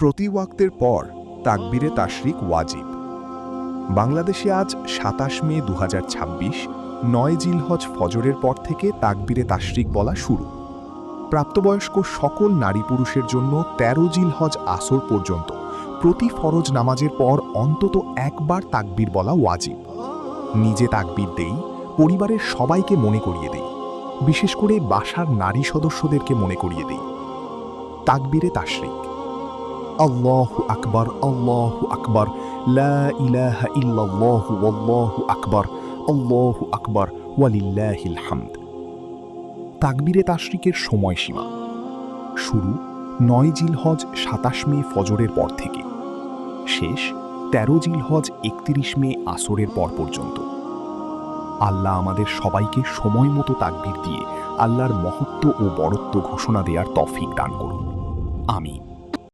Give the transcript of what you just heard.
প্রতি ওয়াক্তের পর তাকবীরে তাশরিক ওয়াজিব। বাংলাদেশে আজ ২৭ মে ২০২৬, ৯ জিলহজ ফজরের পর থেকে তাকবীরে তাশরিক বলা শুরু। প্রাপ্তবয়স্ক সকল নারী পুরুষের জন্য ১৩ জিলহজ আসর পর্যন্ত প্রতি ফরজ নামাজের পর অন্তত একবার তাকবীর বলা ওয়াজিব। নিজে তাকবীর দেই, পরিবারের সবাইকে মনে করিয়ে দেই, বিশেষ করে বাসার নারী সদস্যদেরকে মনে করিয়ে দেই। তাকবীরে তাশরিক: আল্লাহু আকবার, আল্লাহু আকবার, লা ইলাহা ইল্লাল্লাহু ওয়াল্লাহু আকবার, আল্লাহু আকবার, ওয়ালিল্লাহিল হামদ। তাকবীরে তাশরিকের সময়সীমা: শুরু ৯ জিলহজ ২৭ মে ফজরের পর থেকে, শেষ ১৩ জিলহজ ৩১ মে আসরের পর পর্যন্ত। আল্লাহ আমাদের সবাইকে সময় মতো তাকবীর দিয়ে আল্লাহর মহত্ব ও বড়ত্ব ঘোষণা দেওয়ার তৌফিক দান করুন। আমিন।